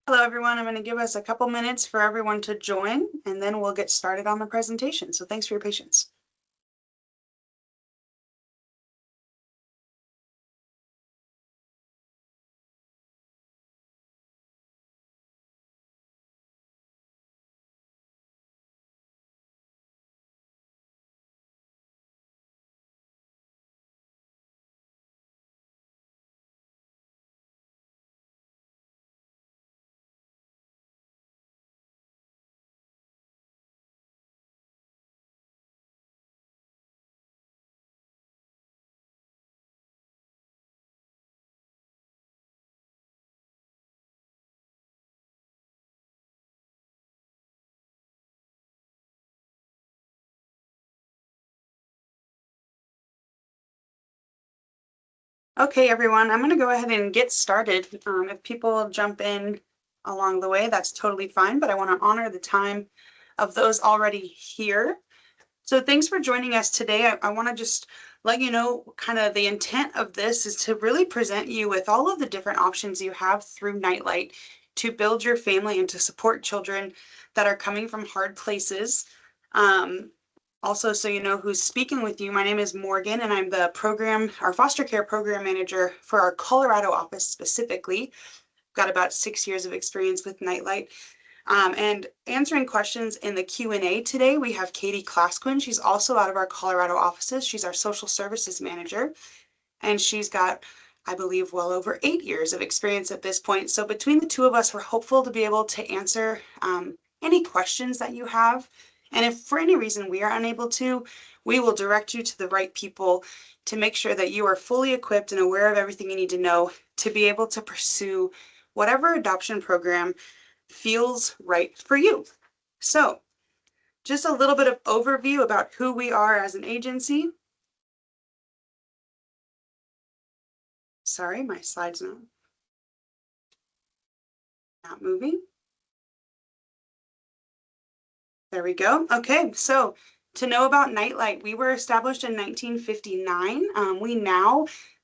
Hello, everyone. I'm going to give us a couple minutes for everyone to join, and then we'll get started on the presentation. So thanks for your patience. Okay, everyone, I'm going to go ahead and get started. If people jump in along the way, that's totally fine, but I want to honor the time of those already here. So thanks for joining us today. I want to just let you know kind of the intent of this is to really present you with all of the different options you have through Nightlight to build your family and to support children that are coming from hard places. Also, so you know who's speaking with you, my name is Morgan, and I'm our foster care program manager for our Colorado office specifically. Got about 6 years of experience with Nightlight. And answering questions in the Q&A today, we have Katie Clasquin. She's also out of our Colorado offices. She's our social services manager, and she's got, I believe, well over 8 years of experience at this point. So between the two of us, we're hopeful to be able to answer any questions that you have. And if for any reason we are unable to, we will direct you to the right people to make sure that you are fully equipped and aware of everything you need to know to be able to pursue whatever adoption program feels right for you. So just a little bit of overview about who we are as an agency. Sorry, my slide's not moving. There we go. Okay, so to know about Nightlight, we were established in 1959.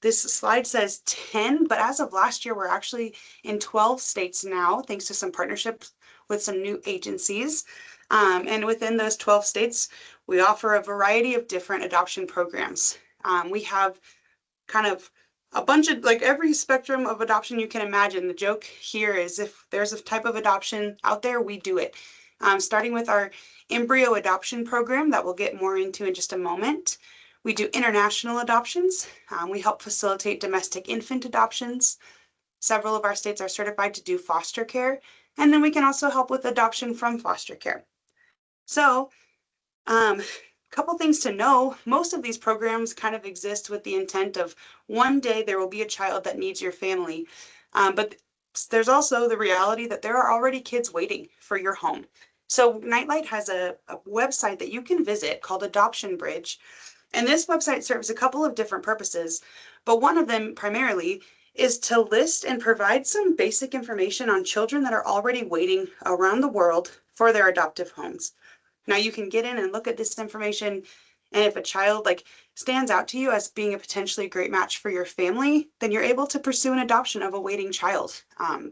This slide says 10, but as of last year, we're actually in 12 states now, thanks to some partnerships with some new agencies. And within those 12 states, we offer a variety of different adoption programs. We have kind of a bunch of like every spectrum of adoption you can imagine. The joke here is if there's a type of adoption out there, we do it. Starting with our embryo adoption program that we'll get more into in just a moment. We do international adoptions. We help facilitate domestic infant adoptions. Several of our states are certified to do foster care. And then we can also help with adoption from foster care. So couple things to know. Most of these programs kind of exist with the intent of one day there will be a child that needs your family. But there's also the reality that there are already kids waiting for your home. So Nightlight has a website that you can visit called Adoption Bridge. And this website serves a couple of different purposes, but one of them primarily is to list and provide some basic information on children that are already waiting around the world for their adoptive homes. Now you can get in and look at this information, and if a child like stands out to you as being a potentially great match for your family, then you're able to pursue an adoption of a waiting child.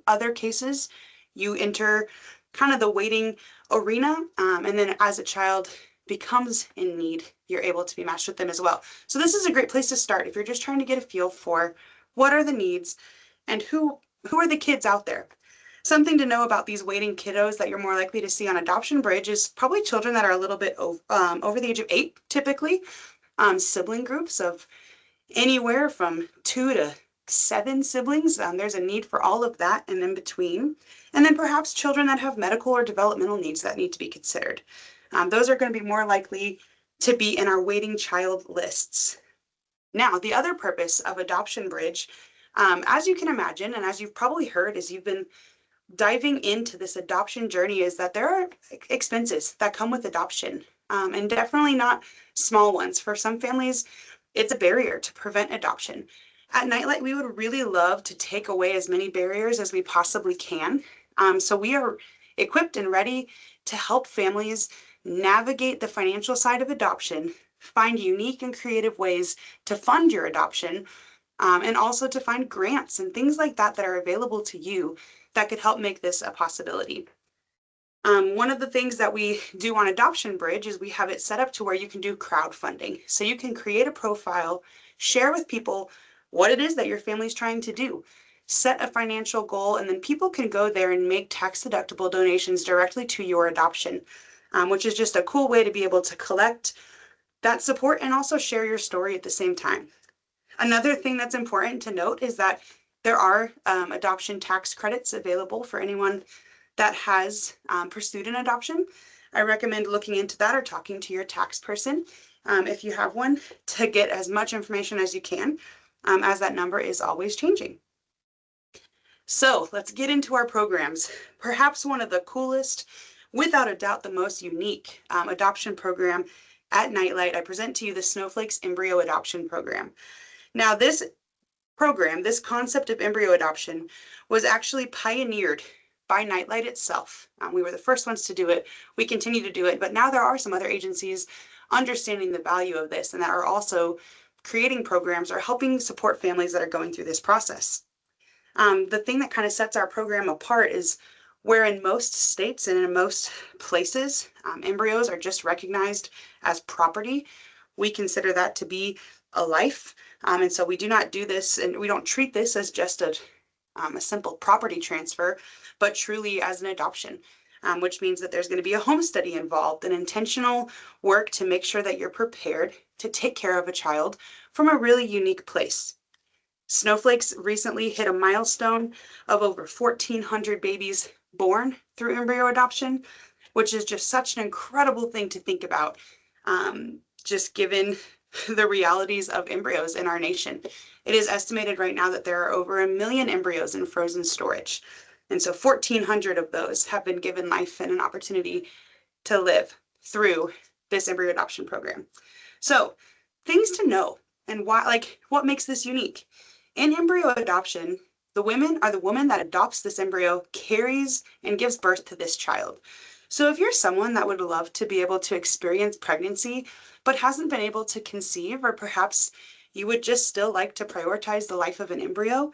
Other cases, you enter kind of the waiting arena, and then as a child becomes in need, you're able to be matched with them as well. So this is a great place to start if you're just trying to get a feel for what are the needs and who are the kids out there. Something to know about these waiting kiddos that you're more likely to see on Adoption Bridge is probably children that are a little bit over the age of 8, typically. Sibling groups of anywhere from 2 to 7 siblings. There's a need for all of that and in between. And then perhaps children that have medical or developmental needs that need to be considered. Those are going to be more likely to be in our waiting child lists. Now, the other purpose of Adoption Bridge, as you can imagine, and as you've probably heard as you've been diving into this adoption journey, is that there are expenses that come with adoption, and definitely not small ones. For some families, it's a barrier to prevent adoption. At Nightlight, we would really love to take away as many barriers as we possibly can. So we are equipped and ready to help families navigate the financial side of adoption, find unique and creative ways to fund your adoption, and also to find grants and things like that that are available to you that could help make this a possibility. One of the things that we do on Adoption Bridge is we have it set up to where you can do crowdfunding. So you can create a profile, share with people what it is that your family's trying to do, set a financial goal, and then people can go there and make tax-deductible donations directly to your adoption, which is just a cool way to be able to collect that support and also share your story at the same time. Another thing that's important to note is that there are adoption tax credits available for anyone that has pursued an adoption. I recommend looking into that or talking to your tax person if you have one, to get as much information as you can, as that number is always changing. So let's get into our programs. Perhaps one of the coolest, without a doubt the most unique adoption program at Nightlight, I present to you the Snowflakes Embryo Adoption Program. Now this program, this concept of embryo adoption, was actually pioneered by Nightlight itself. We were the first ones to do it. We continue to do it, but now there are some other agencies understanding the value of this and that are also creating programs or helping support families that are going through this process. The thing that kind of sets our program apart is where in most states and in most places, embryos are just recognized as property. We consider that to be a life. And so we do not do this, and we don't treat this as just a simple property transfer, but truly as an adoption, which means that there's going to be a home study involved, an intentional work to make sure that you're prepared to take care of a child from a really unique place. Snowflakes recently hit a milestone of over 1,400 babies born through embryo adoption, which is just such an incredible thing to think about, just given the realities of embryos in our nation. It is estimated right now that there are over 1 million embryos in frozen storage. And so 1,400 of those have been given life and an opportunity to live through this embryo adoption program. So things to know and why, like what makes this unique. In embryo adoption, the woman that adopts this embryo carries and gives birth to this child. So if you're someone that would love to be able to experience pregnancy, but hasn't been able to conceive, or perhaps you would just still like to prioritize the life of an embryo,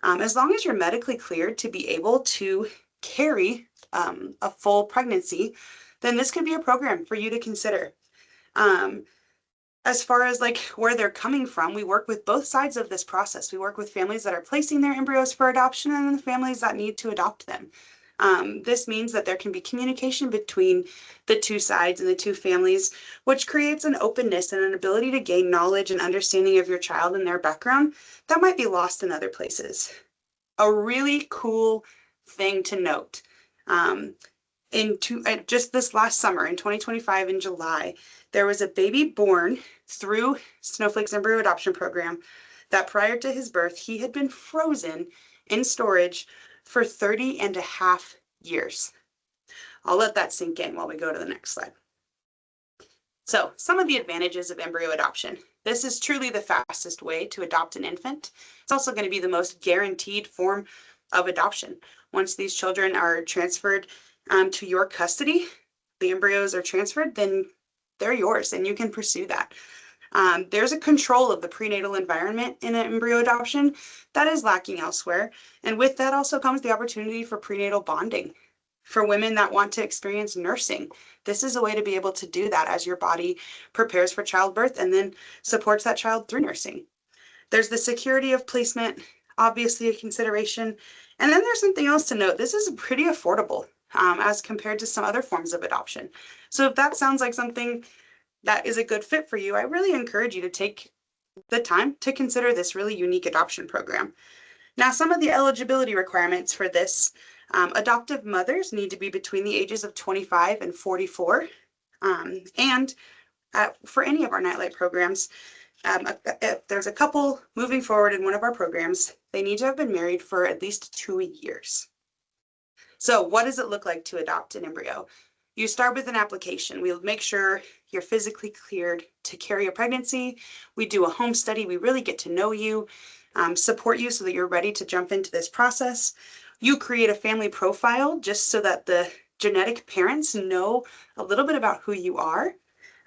as long as you're medically cleared to be able to carry a full pregnancy, then this could be a program for you to consider. As far as like where they're coming from, we work with both sides of this process. We work with families that are placing their embryos for adoption and then families that need to adopt them. This means that there can be communication between the two sides and the two families, which creates an openness and an ability to gain knowledge and understanding of your child and their background that might be lost in other places. A really cool thing to note. Just this last summer, in 2025, in July, there was a baby born through Snowflake's embryo adoption program that prior to his birth, he had been frozen in storage for 30 and a half years. I'll let that sink in while we go to the next slide. So some of the advantages of embryo adoption. This is truly the fastest way to adopt an infant. It's also going to be the most guaranteed form of adoption. Once these children are transferred to your custody, the embryos are transferred, then they're yours and you can pursue that. There's a control of the prenatal environment in an embryo adoption that is lacking elsewhere. And with that also comes the opportunity for prenatal bonding. For women that want to experience nursing, this is a way to be able to do that as your body prepares for childbirth and then supports that child through nursing. There's the security of placement, obviously a consideration. And then there's something else to note. This is pretty affordable as compared to some other forms of adoption. So if that sounds like something that is a good fit for you, I really encourage you to take the time to consider this really unique adoption program. Now, some of the eligibility requirements for this, adoptive mothers need to be between the ages of 25 and 44. And for any of our Nightlight programs, if there's a couple moving forward in one of our programs, they need to have been married for at least 2 years. So what does it look like to adopt an embryo? You start with an application. We'll make sure you're physically cleared to carry a pregnancy. We do a home study. We really get to know you, support you so that you're ready to jump into this process. You create a family profile just so that the genetic parents know a little bit about who you are,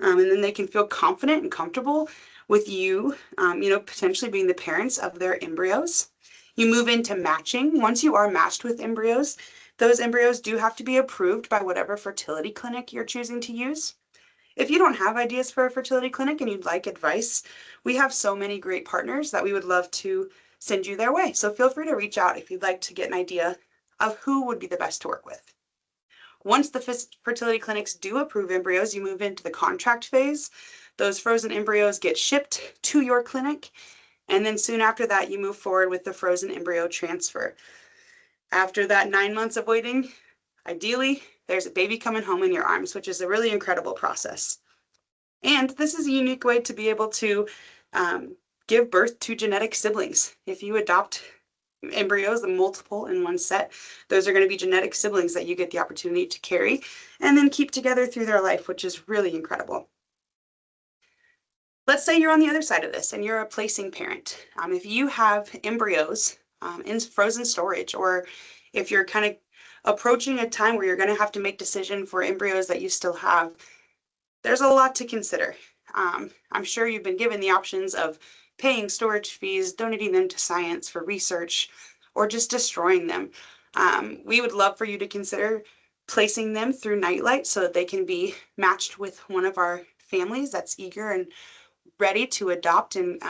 and then they can feel confident and comfortable with you, potentially being the parents of their embryos. You move into matching. Once you are matched with embryos, those embryos do have to be approved by whatever fertility clinic you're choosing to use. If you don't have ideas for a fertility clinic and you'd like advice, we have so many great partners that we would love to send you their way. So feel free to reach out if you'd like to get an idea of who would be the best to work with. Once the fertility clinics do approve embryos, you move into the contract phase. Those frozen embryos get shipped to your clinic, and then soon after that, you move forward with the frozen embryo transfer. After that 9 months of waiting, ideally, there's a baby coming home in your arms, which is a really incredible process. And this is a unique way to be able to give birth to genetic siblings. If you adopt embryos, the multiple in one set, those are going to be genetic siblings that you get the opportunity to carry and then keep together through their life, which is really incredible. Let's say you're on the other side of this and you're a placing parent. If you have embryos in frozen storage, or if you're kind of approaching a time where you're going to have to make decision for embryos that you still have, there's a lot to consider. I'm sure you've been given the options of paying storage fees, donating them to science for research, or just destroying them. We would love for you to consider placing them through Nightlight so that they can be matched with one of our families that's eager and ready to adopt and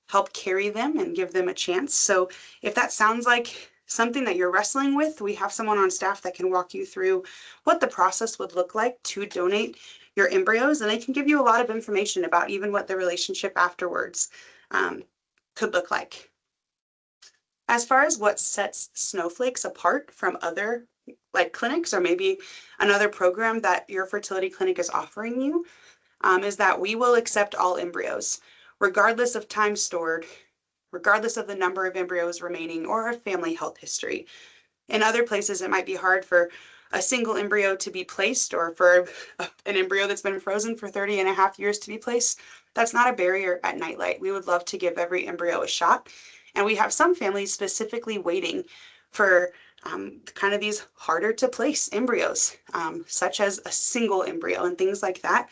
help carry them and give them a chance. So if that sounds like something that you're wrestling with, we have someone on staff that can walk you through what the process would look like to donate your embryos, and they can give you a lot of information about even what the relationship afterwards could look like. As far as what sets Snowflakes apart from other clinics, or maybe another program that your fertility clinic is offering you, is that we will accept all embryos, regardless of time stored, regardless of the number of embryos remaining or a family health history. In other places, it might be hard for a single embryo to be placed, or for an embryo that's been frozen for 30.5 years to be placed. That's not a barrier at Nightlight. We would love to give every embryo a shot. And we have some families specifically waiting for kind of these harder to place embryos, such as a single embryo and things like that.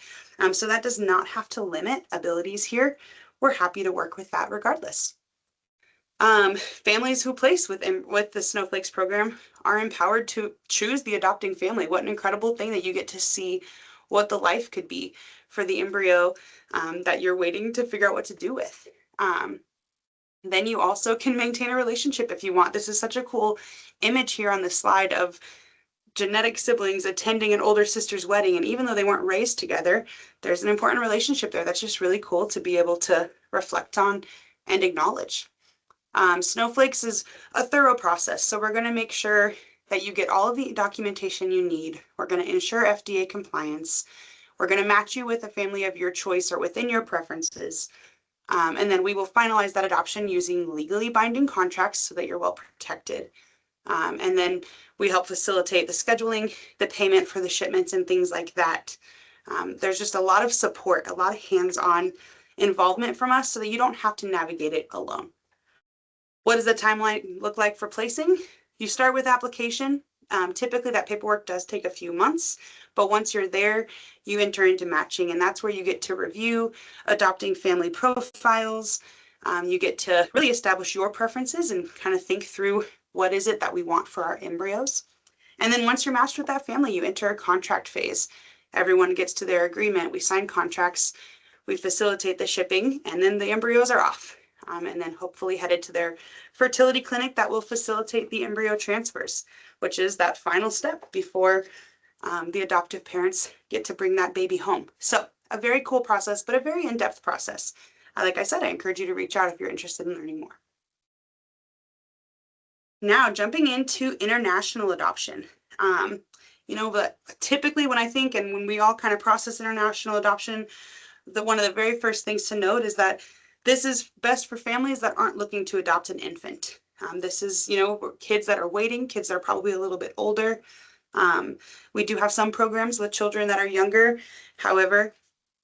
So that does not have to limit abilities here. We're happy to work with that regardless. Families who place with the Snowflakes program are empowered to choose the adopting family. What an incredible thing that you get to see what the life could be for the embryo that you're waiting to figure out what to do with. Then you also can maintain a relationship if you want. This is such a cool image here on the slide of genetic siblings attending an older sister's wedding. And even though they weren't raised together, there's an important relationship there that's just really cool to be able to reflect on and acknowledge. Snowflakes is a thorough process, so we're going to make sure that you get all of the documentation you need. We're going to ensure FDA compliance. We're going to match you with a family of your choice or within your preferences. And then we will finalize that adoption using legally binding contracts so that you're well protected. And then we help facilitate the scheduling, the payment for the shipments, and things like that. There's just a lot of support, a lot of hands-on involvement from us so that you don't have to navigate it alone. What does the timeline look like for placing? You start with application. Typically that paperwork does take a few months, but once you're there, you enter into matching, and that's where you get to review adopting family profiles. You get to really establish your preferences and kind of think through what is it that we want for our embryos. And then once you're matched with that family, you enter a contract phase. Everyone gets to their agreement. We sign contracts, we facilitate the shipping, and then the embryos are off. And then hopefully headed to their fertility clinic that will facilitate the embryo transfers, which is that final step before the adoptive parents get to bring that baby home. So a very cool process, but a very in-depth process. Like I said, I encourage you to reach out if you're interested in learning more. Now jumping into international adoption. But typically when I think, and when we all kind of process international adoption, one of the very first things to note is that this is best for families that aren't looking to adopt an infant. This is, kids that are waiting, kids that are probably a little bit older. We do have some programs with children that are younger. However,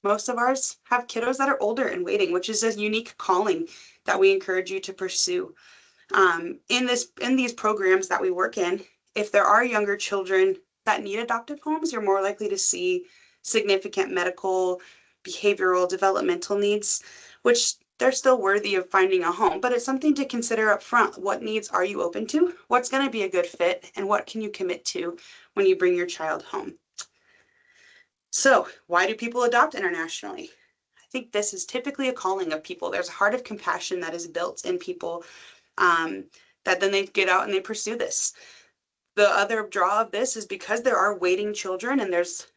most of ours have kiddos that are older and waiting, which is a unique calling that we encourage you to pursue. In these programs that we work in, if there are younger children that need adoptive homes, you're more likely to see significant medical, behavioral, developmental needs, which they're still worthy of finding a home, but it's something to consider up front. What needs are you open to? What's going to be a good fit? And what can you commit to when you bring your child home? So, why do people adopt internationally? I think this is typically a calling of people. There's a heart of compassion that is built in people, that then they get out and they pursue this. The other draw of this is because there are waiting children and there's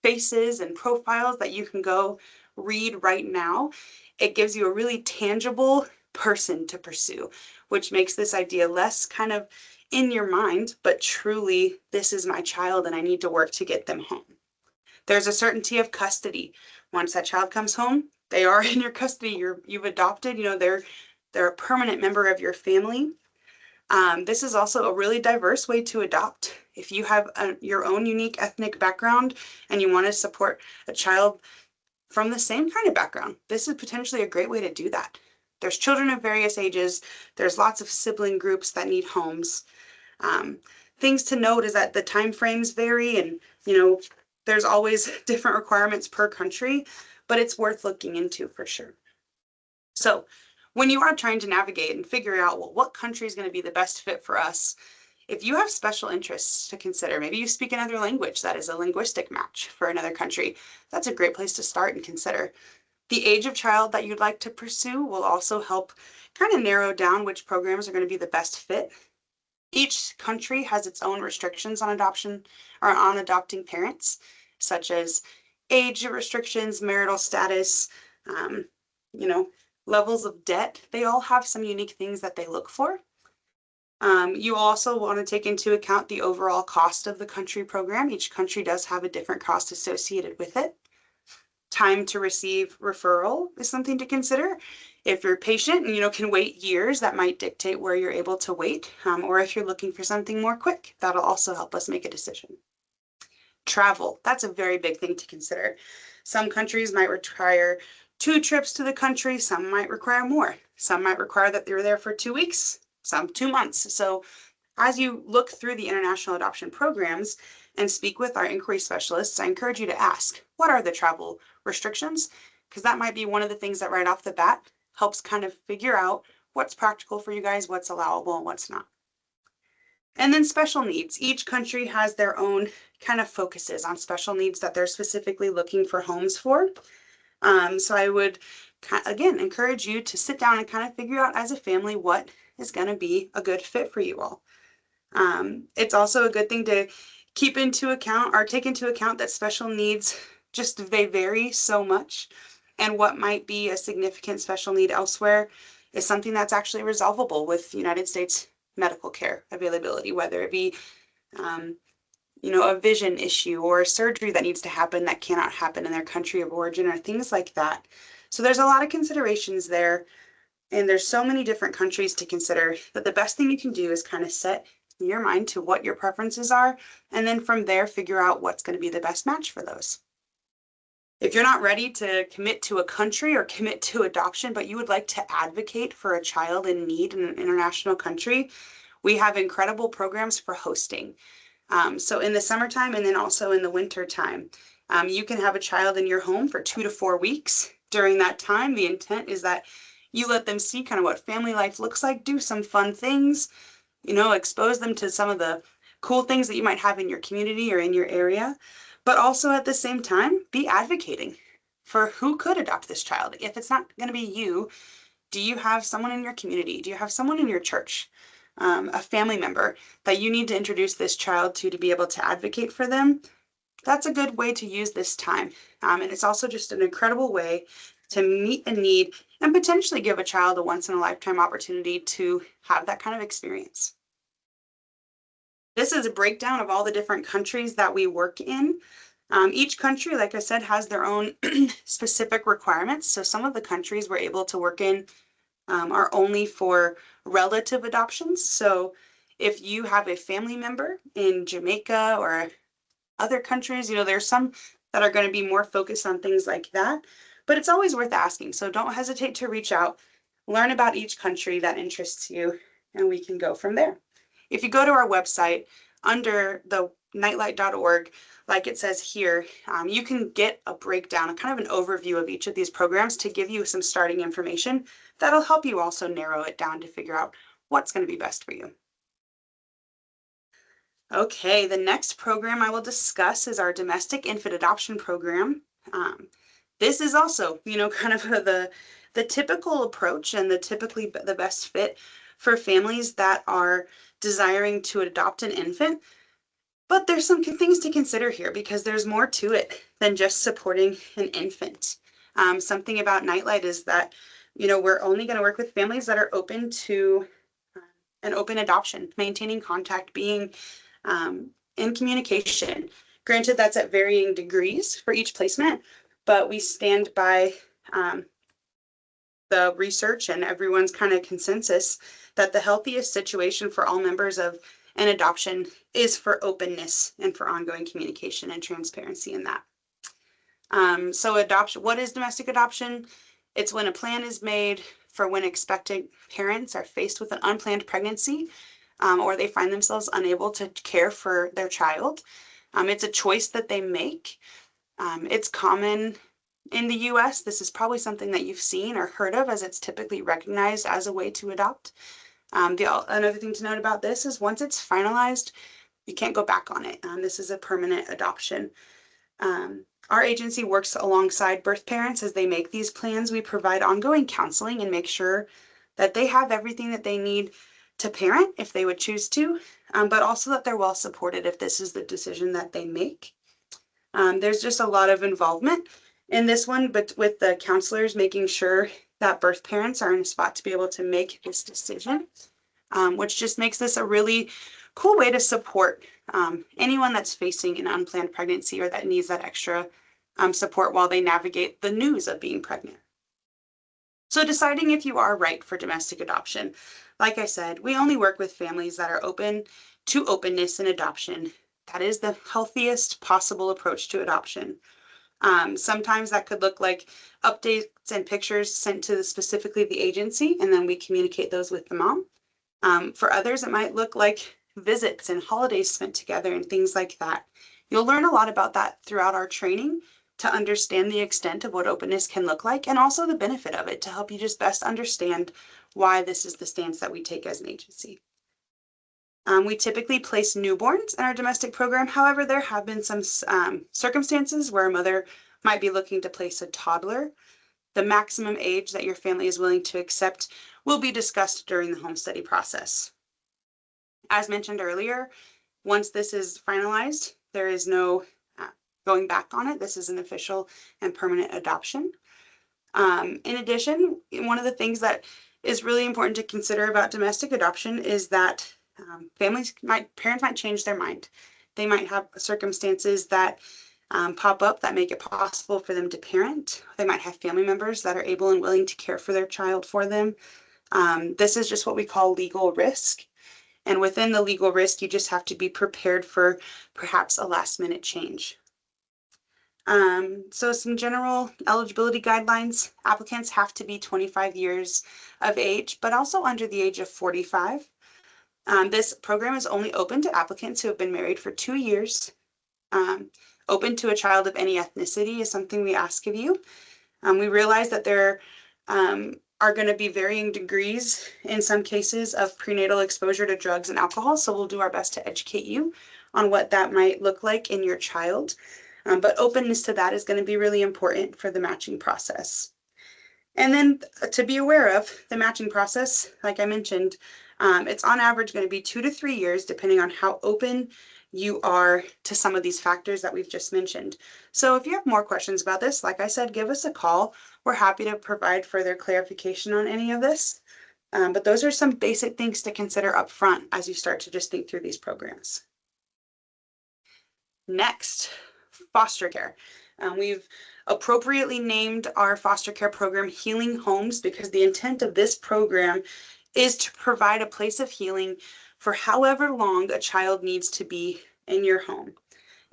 faces and profiles that you can go read right now. It gives you a really tangible person to pursue, which makes this idea less kind of in your mind, but truly, this is my child and I need to work to get them home. There's a certainty of custody. Once that child comes home, they are in your custody. You've adopted, they're a permanent member of your family. This is also a really diverse way to adopt. If you have your own unique ethnic background and you want to support a child from the same kind of background, this is potentially a great way to do that. There's children of various ages. There's lots of sibling groups that need homes. Things to note is that the time frames vary, and there's always different requirements per country, but it's worth looking into for sure. So when you are trying to navigate and figure out, well, what country is going to be the best fit for us, if you have special interests to consider, maybe you speak another language that is a linguistic match for another country, that's a great place to start and consider. The age of child that you'd like to pursue will also help kind of narrow down which programs are going to be the best fit. Each country has its own restrictions on adoption or on adopting parents, such as age restrictions, marital status, levels of debt. They all have some unique things that they look for. You also want to take into account the overall cost of the country program. Each country does have a different cost associated with it. Time to receive referral is something to consider. If you're patient and can wait years, that might dictate where you're able to wait. Or if you're looking for something more quick, that'll also help us make a decision. Travel, that's a very big thing to consider. Some countries might require 2 trips to the country, some might require more. Some might require that you're there for 2 weeks, some 2 months. So as you look through the international adoption programs and speak with our inquiry specialists, I encourage you to ask, what are the travel restrictions? Because that might be one of the things that right off the bat helps kind of figure out what's practical for you guys, what's allowable and what's not. And then special needs. Each country has their own kind of focuses on special needs that they're specifically looking for homes for. So I would, again, encourage you to sit down and kind of figure out as a family what is going to be a good fit for you all. It's also a good thing to take into account that special needs they vary so much, and what might be a significant special need elsewhere is something that's actually resolvable with United States medical care availability, whether it be a vision issue or a surgery that needs to happen that cannot happen in their country of origin or things like that. So there's a lot of considerations there, and there's so many different countries to consider that the best thing you can do is kind of set your mind to what your preferences are, and then from there figure out what's going to be the best match for those. If you're not ready to commit to a country or commit to adoption, but you would like to advocate for a child in need in an international country, we have incredible programs for hosting. So in the summertime and then also in the winter time, you can have a child in your home for 2 to 4 weeks. During that time, the intent is that you let them see kind of what family life looks like, do some fun things, expose them to some of the cool things that you might have in your community or in your area, but also at the same time, be advocating for who could adopt this child. If it's not going to be you, do you have someone in your community? Do you have someone in your church, a family member that you need to introduce this child to be able to advocate for them? That's a good way to use this time. And it's also just an incredible way to meet a need and potentially give a child a once-in-a-lifetime opportunity to have that kind of experience. This is a breakdown of all the different countries that we work in. Each country, like I said, has their own specific requirements. So some of the countries we're able to work in are only for relative adoptions. So if you have a family member in Jamaica or other countries, there's some that are going to be more focused on things like that, but it's always worth asking. So don't hesitate to reach out, learn about each country that interests you, and we can go from there. If you go to our website, under the nightlight.org, like it says here, you can get a breakdown, a kind of an overview of each of these programs to give you some starting information that'll help you also narrow it down to figure out what's going to be best for you. Okay, the next program I will discuss is our domestic infant adoption program. This is also, kind of the typical approach and typically the best fit for families that are desiring to adopt an infant. But there's some things to consider here because there's more to it than just supporting an infant. Something about Nightlight is that, we're only going to work with families that are open to an open adoption, maintaining contact, being in communication. Granted, that's at varying degrees for each placement, but we stand by the research and everyone's kind of consensus that the healthiest situation for all members of an adoption is for openness and for ongoing communication and transparency in that. So adoption, what is domestic adoption? It's when a plan is made for when expectant parents are faced with an unplanned pregnancy or they find themselves unable to care for their child. It's a choice that they make. It's common in the US. This is probably something that you've seen or heard of as it's typically recognized as a way to adopt. Another thing to note about this is once it's finalized, you can't go back on it. This is a permanent adoption. Our agency works alongside birth parents as they make these plans. We provide ongoing counseling and make sure that they have everything that they need to parent if they would choose to, but also that they're well supported if this is the decision that they make. There's just a lot of involvement in this one, but with the counselors making sure that birth parents are in a spot to be able to make this decision, which just makes this a really cool way to support anyone that's facing an unplanned pregnancy or that needs that extra support while they navigate the news of being pregnant. So deciding if you are right for domestic adoption, like I said, we only work with families that are open to openness and adoption. That is the healthiest possible approach to adoption. Sometimes that could look like updates and pictures sent to specifically the agency, and then we communicate those with the mom. For others, it might look like visits and holidays spent together and things like that. You'll learn a lot about that throughout our training to understand the extent of what openness can look like and also the benefit of it to help you just best understand why this is the stance that we take as an agency. We typically place newborns in our domestic program. However, there have been some circumstances where a mother might be looking to place a toddler. The maximum age that your family is willing to accept will be discussed during the home study process. As mentioned earlier, once this is finalized, there is no going back on it. This is an official and permanent adoption. In addition, one of the things that is really important to consider about domestic adoption is that parents might change their mind. They might have circumstances that pop up that make it possible for them to parent. They might have family members that are able and willing to care for their child for them. This is just what we call legal risk. And within the legal risk, you just have to be prepared for perhaps a last minute change. So some general eligibility guidelines: applicants have to be 25 years of age, but also under the age of 45. This program is only open to applicants who have been married for 2 years. Open to a child of any ethnicity is something we ask of you. We realize that there are going to be varying degrees in some cases of prenatal exposure to drugs and alcohol, so we'll do our best to educate you on what that might look like in your child. But openness to that is going to be really important for the matching process. And then to be aware of the matching process, like I mentioned, it's on average going to be 2 to 3 years, depending on how open you are to some of these factors that we've just mentioned. So if you have more questions about this, like I said, give us a call. We're happy to provide further clarification on any of this. But those are some basic things to consider up front as you start to just think through these programs. Next, foster care. We've appropriately named our foster care program Healing Homes because the intent of this program is to provide a place of healing for however long a child needs to be in your home.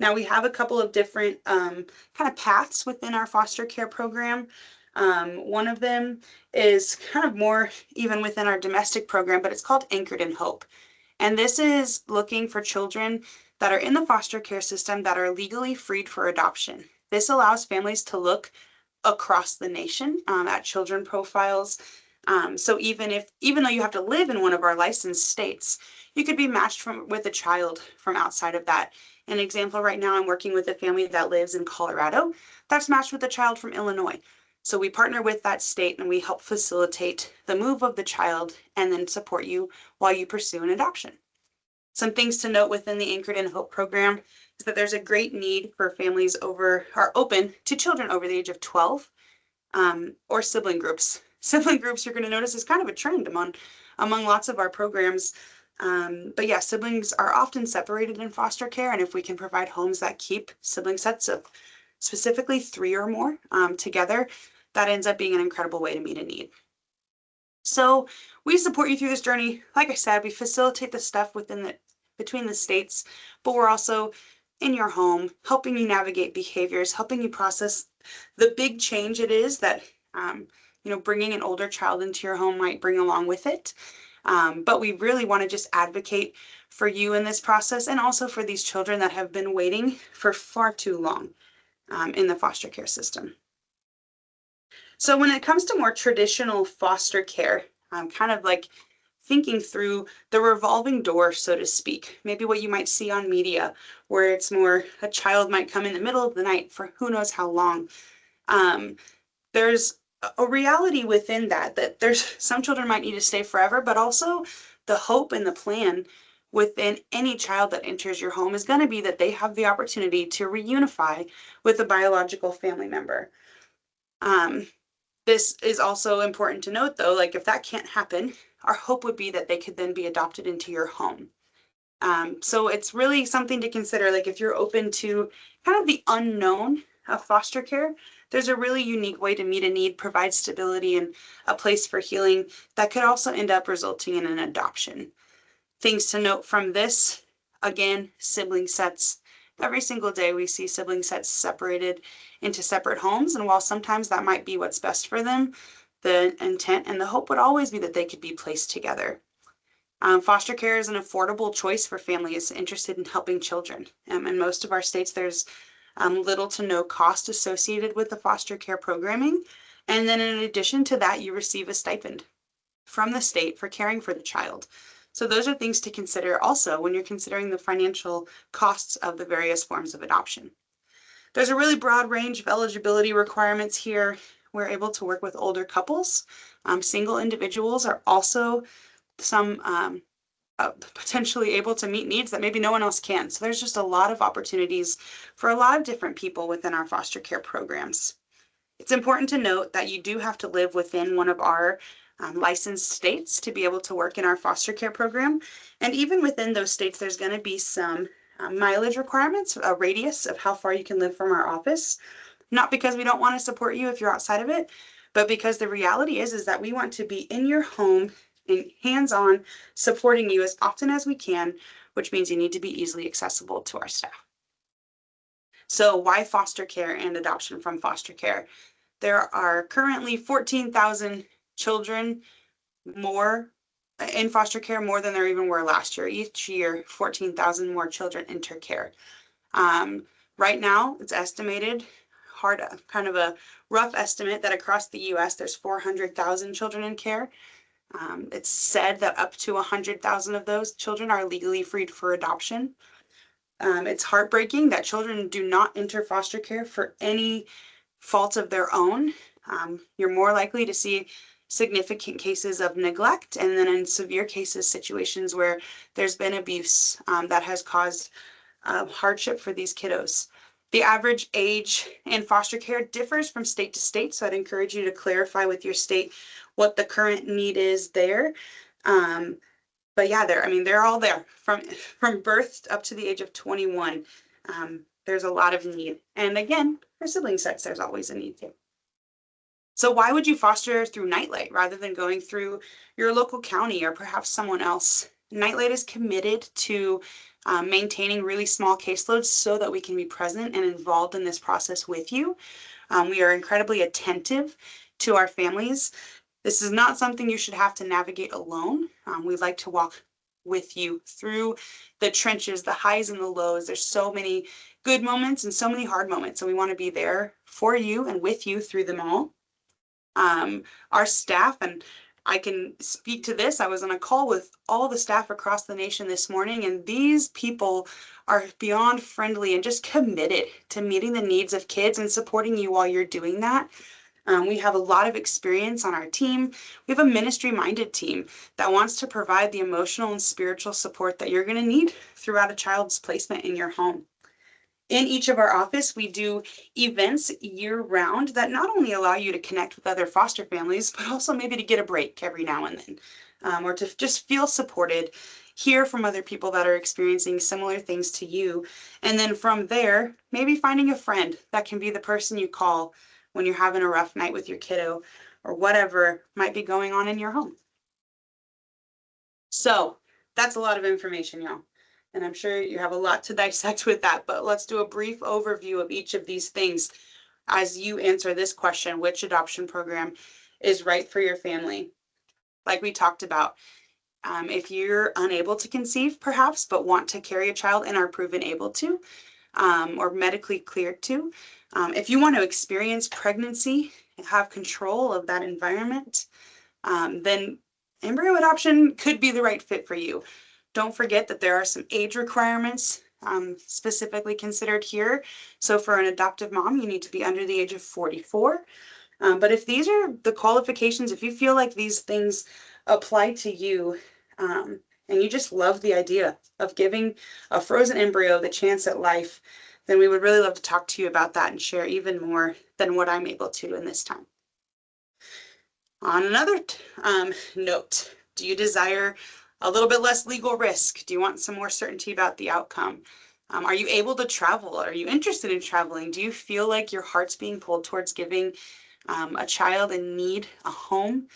Now, we have a couple of different kind of paths within our foster care program. One of them is kind of more even within our domestic program, but it's called Anchored in Hope. And this is looking for children that are in the foster care system that are legally freed for adoption. This allows families to look across the nation at children profiles. So even though you have to live in one of our licensed states, you could be matched with a child from outside of that. An example right now, I'm working with a family that lives in Colorado that's matched with a child from Illinois. So we partner with that state and we help facilitate the move of the child and then support you while you pursue an adoption. Some things to note within the Anchored in Hope program is that there's a great need for families are open to children over the age of 12 or sibling groups. Sibling groups, you're going to notice, is kind of a trend among lots of our programs. But yeah, siblings are often separated in foster care, and if we can provide homes that keep sibling sets of specifically 3 or more together, that ends up being an incredible way to meet a need. So we support you through this journey. Like I said, we facilitate the stuff between the states, but we're also in your home, helping you navigate behaviors, helping you process the big change it is that bringing an older child into your home might bring along with it. But we really want to just advocate for you in this process, and also for these children that have been waiting for far too long in the foster care system. So when it comes to more traditional foster care, I'm kind of like thinking through the revolving door, so to speak, maybe what you might see on media, where it's more a child might come in the middle of the night for who knows how long. There's a reality within that there's some children might need to stay forever, but also the hope and the plan within any child that enters your home is going to be that they have the opportunity to reunify with a biological family member. This is also important to note, though, like if that can't happen, our hope would be that they could then be adopted into your home. So it's really something to consider. Like if you're open to kind of the unknown of foster care, there's a really unique way to meet a need, provide stability, and a place for healing that could also end up resulting in an adoption. Things to note from this, again, sibling sets. Every single day we see sibling sets separated into separate homes, and while sometimes that might be what's best for them, the intent and the hope would always be that they could be placed together. Foster care is an affordable choice for families interested in helping children. In most of our states, there's little to no cost associated with the foster care programming. And then in addition to that, you receive a stipend from the state for caring for the child. So those are things to consider also when you're considering the financial costs of the various forms of adoption. There's a really broad range of eligibility requirements here. We're able to work with older couples. Single individuals are also some potentially able to meet needs that maybe no one else can. So there's just a lot of opportunities for a lot of different people within our foster care programs. It's important to note that you do have to live within one of our licensed states to be able to work in our foster care program. And even within those states, there's going to be some mileage requirements, a radius of how far you can live from our office. Not because we don't want to support you if you're outside of it, but because the reality is that we want to be in your home and hands-on supporting you as often as we can, which means you need to be easily accessible to our staff. So why foster care and adoption from foster care? There are currently 14,000 children more in foster care, more than there even were last year. Each year, 14,000 more children enter care. Right now, it's estimated, kind of a rough estimate, that across the US, there's 400,000 children in care. It's said that up to 100,000 of those children are legally freed for adoption. It's heartbreaking that children do not enter foster care for any fault of their own. You're more likely to see significant cases of neglect, and then in severe cases, situations where there's been abuse that has caused hardship for these kiddos. The average age in foster care differs from state to state, so I'd encourage you to clarify with your state what the current need is there. But yeah, they're all there from birth up to the age of 21. There's a lot of need. And again, for sibling sets, there's always a need too. So why would you foster through Nightlight rather than going through your local county or perhaps someone else? Nightlight is committed to maintaining really small caseloads so that we can be present and involved in this process with you. We are incredibly attentive to our families. This is not something you should have to navigate alone. We'd like to walk with you through the trenches, the highs and the lows. There's so many good moments and so many hard moments, and we want to be there for you and with you through them all. Our staff, and I can speak to this, I was on a call with all the staff across the nation this morning, and these people are beyond friendly and just committed to meeting the needs of kids and supporting you while you're doing that. We have a lot of experience on our team. We have a ministry-minded team that wants to provide the emotional and spiritual support that you're going to need throughout a child's placement in your home. In each of our office, we do events year-round that not only allow you to connect with other foster families, but also maybe to get a break every now and then, or to just feel supported, hear from other people that are experiencing similar things to you. And then from there, maybe finding a friend that can be the person you call when you're having a rough night with your kiddo or whatever might be going on in your home. So that's a lot of information, y'all. And I'm sure you have a lot to dissect with that, but let's do a brief overview of each of these things as you answer this question: which adoption program is right for your family? Like we talked about, if you're unable to conceive, perhaps, but want to carry a child and are proven able to, or medically cleared to, if you want to experience pregnancy and have control of that environment, then embryo adoption could be the right fit for you. Don't forget that there are some age requirements specifically considered here. So for an adoptive mom, you need to be under the age of 44. But if these are the qualifications, if you feel like these things apply to you, and you just love the idea of giving a frozen embryo the chance at life, then we would really love to talk to you about that and share even more than what I'm able to in this time. On another note, do you desire a little bit less legal risk? Do you want some more certainty about the outcome? Are you able to travel? Are you interested in traveling? Do you feel like your heart's being pulled towards giving a child in need a home?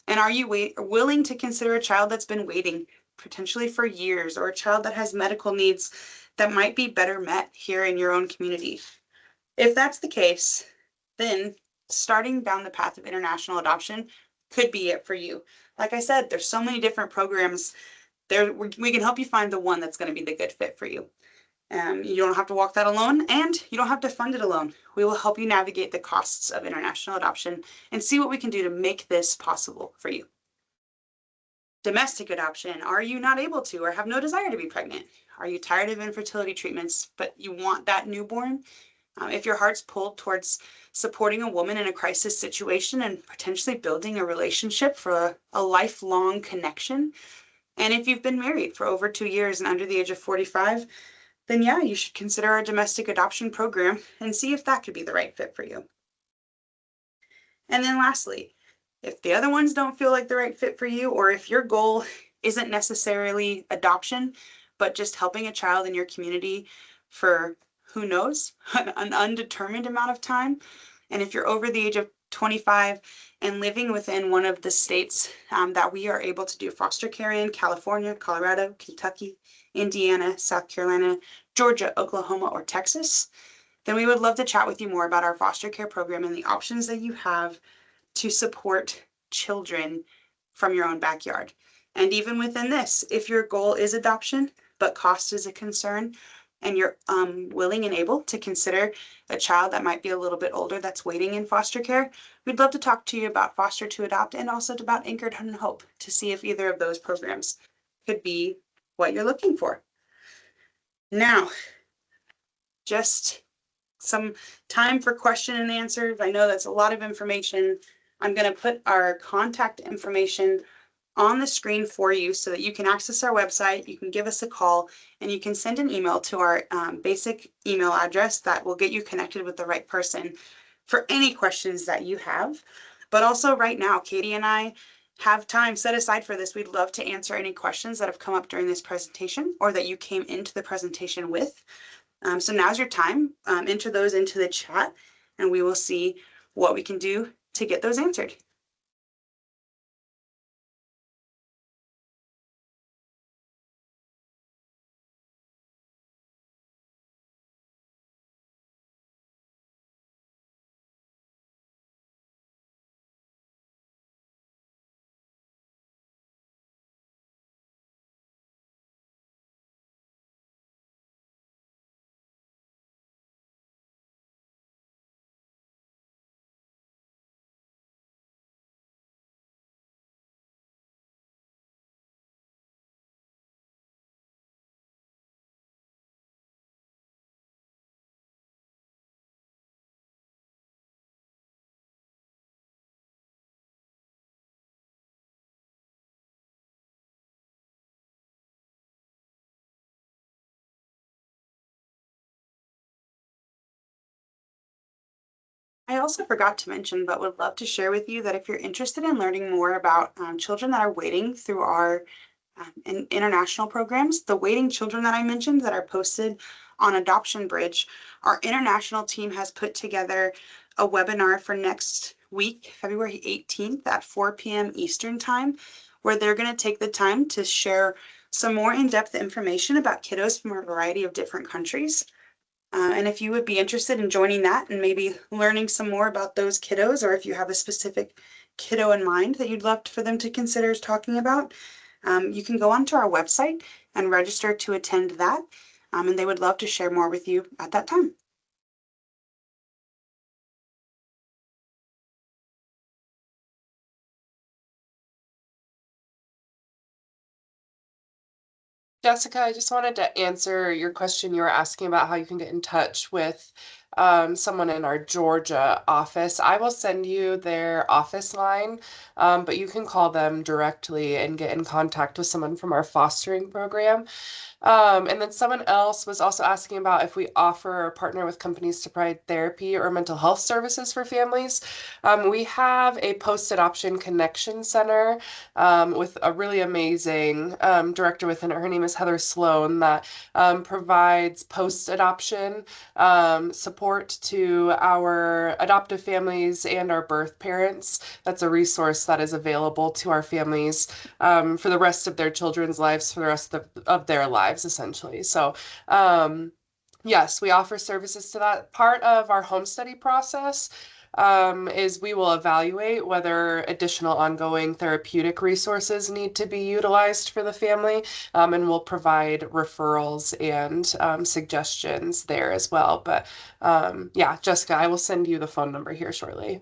And are you willing to consider a child that's been waiting potentially for years, or a child that has medical needs that might be better met here in your own community? If that's the case, then starting down the path of international adoption could be it for you. Like I said, there's so many different programs there. We can help you find the one that's going to be the good fit for you. You don't have to walk that alone, and you don't have to fund it alone. We will help you navigate the costs of international adoption and see what we can do to make this possible for you. Domestic adoption. Are you not able to or have no desire to be pregnant? Are you tired of infertility treatments, but you want that newborn? If your heart's pulled towards supporting a woman in a crisis situation and potentially building a relationship for a lifelong connection, and if you've been married for over 2 years and under the age of 45, then yeah, you should consider our domestic adoption program and see if that could be the right fit for you. And then lastly, if the other ones don't feel like the right fit for you, or if your goal isn't necessarily adoption, but just helping a child in your community for who knows, an undetermined amount of time. And if you're over the age of 25 and living within one of the states that we are able to do foster care in: California, Colorado, Kentucky, Indiana, South Carolina, Georgia, Oklahoma, or Texas, then we would love to chat with you more about our foster care program and the options that you have to support children from your own backyard. And even within this, if your goal is adoption, but cost is a concern, and you're willing and able to consider a child that might be a little bit older that's waiting in foster care, we'd love to talk to you about Foster to Adopt and also about Anchored in Hope to see if either of those programs could be what you're looking for. Now, just some time for question and answers. I know that's a lot of information. I'm going to put our contact information on the screen for you so that you can access our website, you can give us a call, and you can send an email to our basic email address that will get you connected with the right person for any questions that you have. But also right now, Katie and I have time set aside for this. We'd love to answer any questions that have come up during this presentation or that you came into the presentation with. So now's your time. Enter those into the chat, and we will see what we can do to get those answered. I also forgot to mention, but would love to share with you that if you're interested in learning more about children that are waiting through our international programs, the waiting children that I mentioned that are posted on Adoption Bridge, our international team has put together a webinar for next week, February 18th at 4 p.m. Eastern Time, where they're going to take the time to share some more in-depth information about kiddos from a variety of different countries. And if you would be interested in joining that and maybe learning some more about those kiddos, or if you have a specific kiddo in mind that you'd love for them to consider talking about, you can go onto our website and register to attend that. And they would love to share more with you at that time. Jessica, I just wanted to answer your question. You were asking about how you can get in touch with someone in our Georgia office. I will send you their office line, but you can call them directly and get in contact with someone from our fostering program. And then someone else was also asking about if we offer or partner with companies to provide therapy or mental health services for families. We have a post-adoption connection center with a really amazing director within it. Her name is Heather Sloan that provides post-adoption support to our adoptive families and our birth parents. That's a resource that is available to our families for the rest of their children's lives, for the rest of their lives, essentially. So, yes, we offer services to that. Part of our home study process is we will evaluate whether additional ongoing therapeutic resources need to be utilized for the family, and we'll provide referrals and suggestions there as well. But yeah, Jessica, I will send you the phone number here shortly.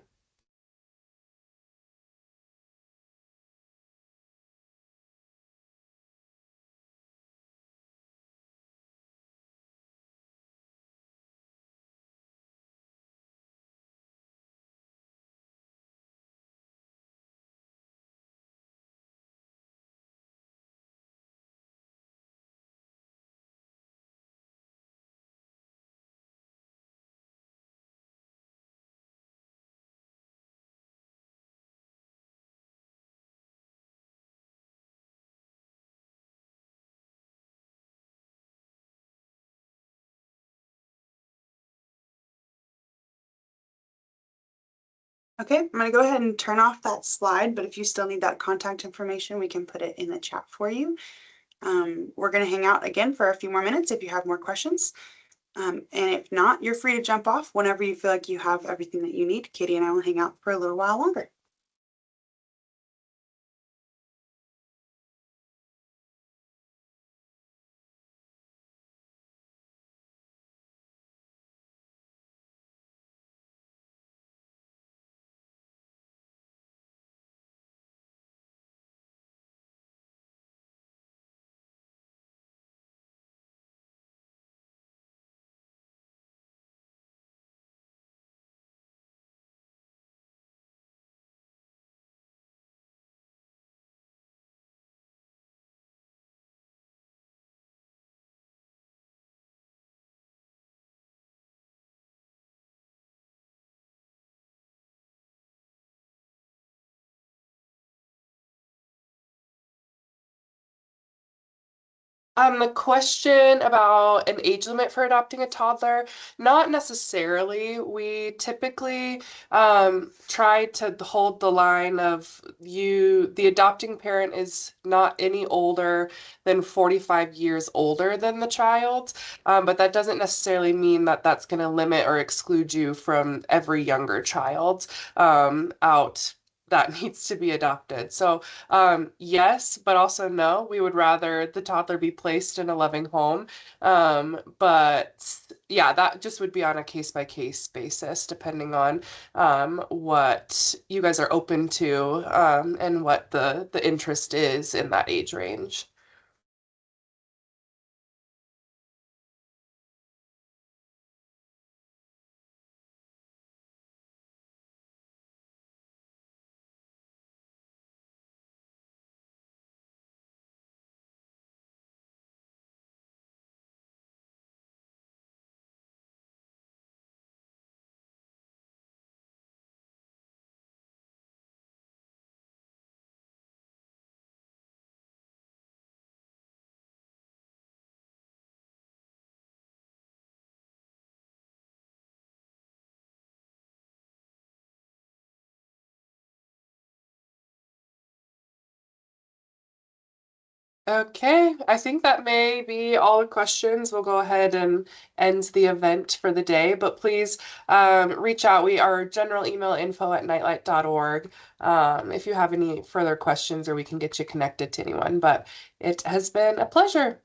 Okay, I'm going to go ahead and turn off that slide, but if you still need that contact information, we can put it in the chat for you. We're going to hang out again for a few more minutes if you have more questions. And if not, you're free to jump off whenever you feel like you have everything that you need. Katie and I will hang out for a little while longer. The question about an age limit for adopting a toddler, not necessarily. We typically try to hold the line of the adopting parent is not any older than 45 years older than the child, but that doesn't necessarily mean that that's going to limit or exclude you from every younger child out that needs to be adopted. So yes, but also no. We would rather the toddler be placed in a loving home. But yeah, that just would be on a case by case basis, depending on what you guys are open to and what the interest is in that age range. Okay, I think that may be all the questions. We'll go ahead and end the event for the day, but please reach out. We are general email info@nightlight.org if you have any further questions or we can get you connected to anyone. But it has been a pleasure.